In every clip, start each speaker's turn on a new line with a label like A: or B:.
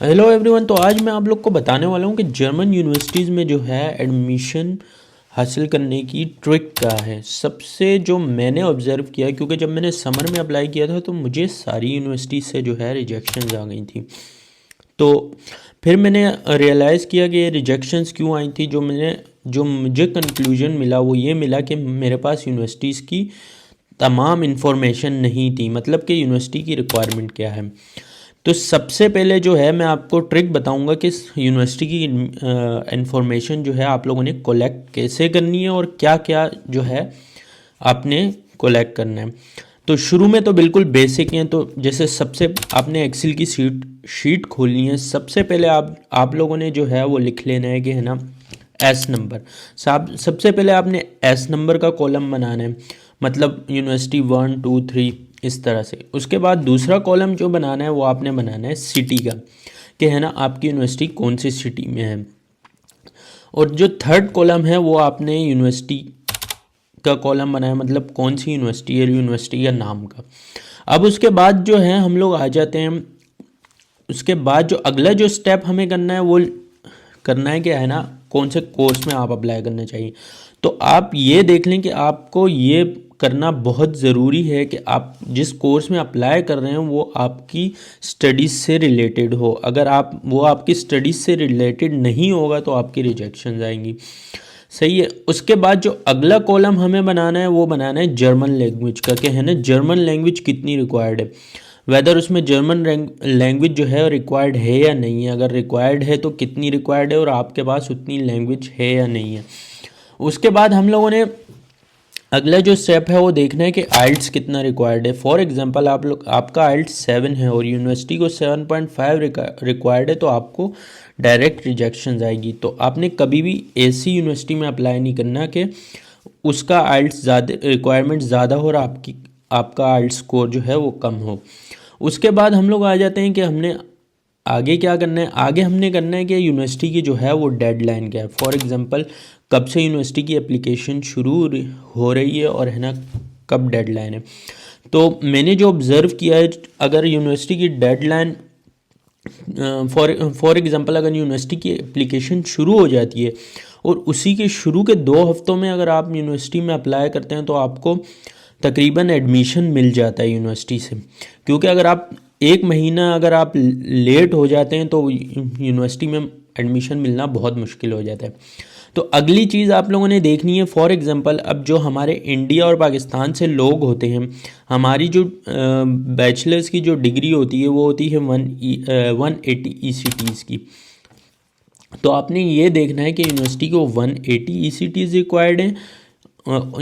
A: Hello everyone. तो आज मैं आप लोग को बताने वाला हूँ कि जर्मन यूनिवर्सिटीज़ में जो है एडमिशन हासिल करने की ट्रिक क्या है। सबसे जो मैंने ऑब्ज़र्व किया, क्योंकि जब मैंने समर में अप्लाई किया था तो मुझे सारी यूनिवर्सिटीज़ से जो है रिजेक्शंस आ गई थी। तो फिर मैंने रियलाइज़ किया कि ये रिजेक्शंस क्यों आई थी। जो मुझे कंक्लूजन मिला वो ये मिला कि मेरे पास यूनिवर्सिटीज़ की तमाम इन्फॉर्मेशन नहीं थी, मतलब कि यूनिवर्सिटी की रिक्वायरमेंट क्या है। तो सबसे पहले जो है मैं आपको ट्रिक बताऊंगा कि यूनिवर्सिटी की इंफॉर्मेशन जो है आप लोगों ने कलेक्ट कैसे करनी है और क्या क्या जो है आपने कलेक्ट करना है। तो शुरू में तो बिल्कुल बेसिक हैं। तो जैसे सबसे आपने एक्सेल की शीट खोलनी है। सबसे पहले आप लोगों ने जो है वो लिख लेना है कि है ना एस नंबर। सबसे पहले आपने एस नंबर का कॉलम बनाना है, मतलब यूनिवर्सिटी 1 2 3 इस तरह से। उसके बाद दूसरा कॉलम जो बनाना है वो आपने बनाना है सिटी का, कि है ना आपकी यूनिवर्सिटी कौन सी सिटी में है। और जो थर्ड कॉलम है वो आपने यूनिवर्सिटी का कॉलम बनाया, मतलब कौन सी यूनिवर्सिटी है, यूनिवर्सिटी या नाम का। अब उसके बाद जो है हम लोग आ जाते हैं। उसके बाद जो अगला जो स्टेप हमें करना है वो करना है कि है ना कौन से कोर्स में आप अप्लाई करना चाहिए। तो आप ये देख लें कि आपको ये करना बहुत ज़रूरी है कि आप जिस कोर्स में अप्लाई कर रहे हैं वो आपकी स्टडीज़ से रिलेटेड हो। अगर वो आपकी स्टडीज़ से रिलेटेड नहीं होगा तो आपकी रिजेक्शन आएंगी। सही है। उसके बाद जो अगला कॉलम हमें बनाना है वो बनाना है जर्मन लैंग्वेज का, कि है ना जर्मन लैंग्वेज कितनी रिक्वायर्ड है, वेदर उसमें जर्मन लैंग्वेज जो है रिक्वायर्ड है या नहीं है। अगर रिक्वायर्ड है तो कितनी रिक्वायर्ड है और आपके पास उतनी लैंग्वेज है या नहीं है। उसके बाद हम लोगों ने अगला जो स्टेप है वो देखना है कि आइल्ट्स कितना रिक्वायर्ड है। फॉर एग्जांपल आपका आइल्ट्स 7 है और यूनिवर्सिटी को 7.5 रिक्वायर्ड है, तो आपको डायरेक्ट रिजेक्शन आएगी। तो आपने कभी भी ऐसी यूनिवर्सिटी में अप्लाई नहीं करना कि उसका आइल्ट्स ज़्यादा रिक्वायरमेंट ज़्यादा हो और आपका आइल्ट्स स्कोर जो है वो कम हो। उसके बाद हम लोग आ जाते हैं कि हमने आगे क्या करना है। आगे हमने करना है कि यूनिवर्सिटी की जो है वो डेडलाइन क्या है। फॉर एग्जांपल कब से यूनिवर्सिटी की एप्लीकेशन हो रही है और है ना कब डेडलाइन है। तो मैंने जो ऑब्ज़र्व किया है, अगर यूनिवर्सिटी की डेडलाइन फॉर एग्ज़ाम्पल अगर यूनिवर्सिटी की एप्लीकेशन शुरू हो जाती है और उसी के शुरू के 2 हफ्तों में अगर आप यूनिवर्सिटी में अप्लाई करते हैं तो आपको तकरीबन एडमिशन मिल जाता है यूनिवर्सिटी से। क्योंकि अगर आप 1 महीना अगर आप लेट हो जाते हैं तो यूनिवर्सिटी में एडमिशन मिलना बहुत मुश्किल हो जाता है। तो अगली चीज़ आप लोगों ने देखनी है। फॉर एग्ज़ाम्पल अब जो हमारे इंडिया और पाकिस्तान से लोग होते हैं, हमारी जो बैचलर्स की जो डिग्री होती है वो होती है 180 ECTs की। तो आपने ये देखना है कि यूनिवर्सिटी को 180 ECTs रिक्वायर्ड हैं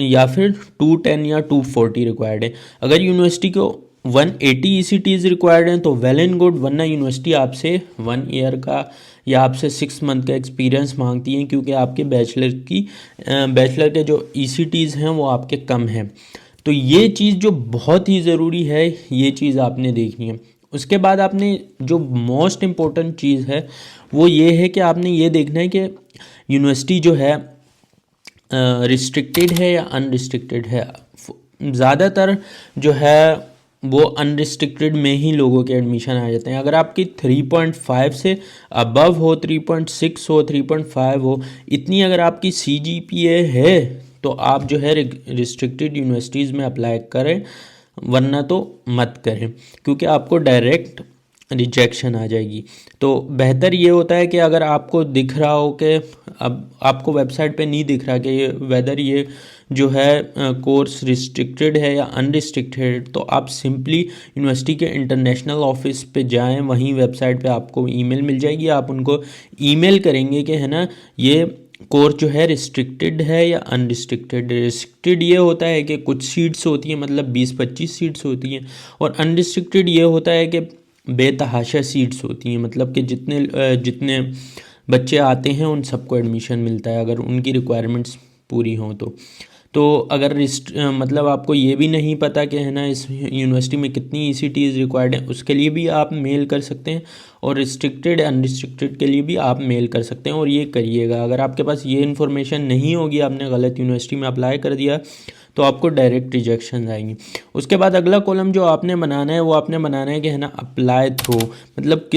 A: या फिर 210 या 240 रिक्वायर्ड है। अगर यूनिवर्सिटी को 180 ECTs रिक्वायर्ड हैं तो वेल एंड गुड, वरना यूनिवर्सिटी आपसे 1 ईयर का या आपसे 6 मंथ का एक्सपीरियंस मांगती हैं, क्योंकि आपके बैचलर के जो ECTs हैं वो आपके कम हैं। तो ये चीज़ जो बहुत ही ज़रूरी है, ये चीज़ आपने देखनी है। उसके बाद आपने जो मोस्ट इम्पोर्टेंट चीज़ है वो ये है कि आपने ये देखना है कि यूनिवर्सिटी जो है रिस्ट्रिक्टेड है या अनरिस्ट्रिक्टेड है। ज़्यादातर जो है वो अनरिस्ट्रिक्टेड में ही लोगों के एडमिशन आ जाते हैं। अगर आपकी 3.5 से अबव हो, 3.6 हो, 3.5 हो, इतनी अगर आपकी CGPA है तो आप जो है रिस्ट्रिक्टेड यूनिवर्सिटीज़ में अप्लाई करें, वरना तो मत करें, क्योंकि आपको डायरेक्ट रिजेक्शन आ जाएगी। तो बेहतर ये होता है कि अगर आपको दिख रहा हो कि अब आपको वेबसाइट पे नहीं दिख रहा कि ये जो है कोर्स रिस्ट्रिक्टेड है या अनरिस्ट्रिक्टेड, तो आप सिंपली यूनिवर्सिटी के इंटरनेशनल ऑफिस पे जाएं। वहीं वेबसाइट पे आपको ईमेल मिल जाएगी, आप उनको ईमेल करेंगे कि है ना ये कोर्स जो है रिस्ट्रिक्टेड है या अनरिस्ट्रिक्टेड। रिस्ट्रिक्टेड ये होता है कि कुछ सीट्स होती हैं, मतलब 20-25 सीट्स होती हैं, और अनरिस्ट्रिक्टेड ये होता है कि बेतहाशा सीट्स होती हैं, मतलब कि जितने बच्चे आते हैं उन सबको एडमिशन मिलता है अगर उनकी रिक्वायरमेंट्स पूरी हों तो अगर मतलब आपको ये भी नहीं पता कि है ना इस यूनिवर्सिटी में कितनी ECTs रिक्वायर्ड है, उसके लिए भी आप मेल कर सकते हैं। और रिस्ट्रिक्टेड अनरिस्ट्रिक्टेड के लिए भी आप मेल कर सकते हैं, और ये करिएगा। अगर आपके पास ये इन्फॉर्मेशन नहीं होगी, आपने गलत यूनिवर्सिटी में अप्लाई कर दिया, तो आपको डायरेक्ट रिजेक्शन आएंगी। उसके बाद अगला कॉलम जो आपने बनाना है वो आपने बनाना है कि है ना अप्लाई थ्रू, मतलब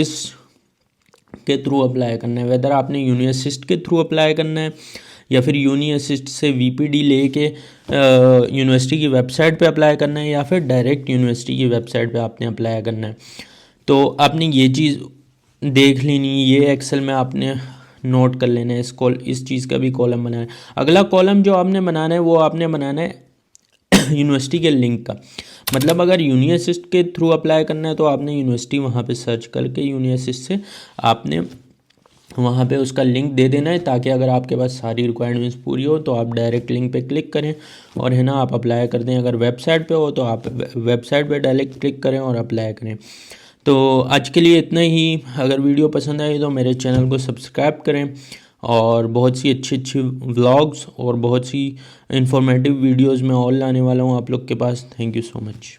A: के थ्रू अप्लाई करना है, वेदर आपने यूनी असिस्ट के थ्रू अप्लाई करना है या फिर यूनी असिस्ट से वीपीडी लेके यूनिवर्सिटी की वेबसाइट पे अप्लाई करना है या फिर डायरेक्ट यूनिवर्सिटी की वेबसाइट पे आपने अप्लाई करना है। तो आपने ये चीज़ देख लेनी, ये एक्सेल में आपने नोट कर लेना है, इस चीज़ का भी कॉलम बनाना है। अगला कॉलम जो आपने बनाना है वो आपने बनाना है यूनिवर्सिटी के लिंक का। मतलब अगर यूनी असिस्ट के थ्रू अप्लाई करना है तो आपने यूनिवर्सिटी वहाँ पे सर्च करके यूनी असिस्ट से आपने वहाँ पे उसका लिंक दे देना है, ताकि अगर आपके पास सारी रिक्वायरमेंट्स पूरी हो तो आप डायरेक्ट लिंक पे क्लिक करें और है ना आप अप्लाई कर दें। अगर वेबसाइट पे हो तो आप वेबसाइट पे डायरेक्ट क्लिक करें और अप्लाई करें। तो आज के लिए इतना ही। अगर वीडियो पसंद आई तो मेरे चैनल को सब्सक्राइब करें और बहुत सी अच्छी अच्छी व्लॉग्स और बहुत सी इंफॉर्मेटिव वीडियोज़ मैं और लाने वाला हूँ आप लोग के पास। Thank you so much.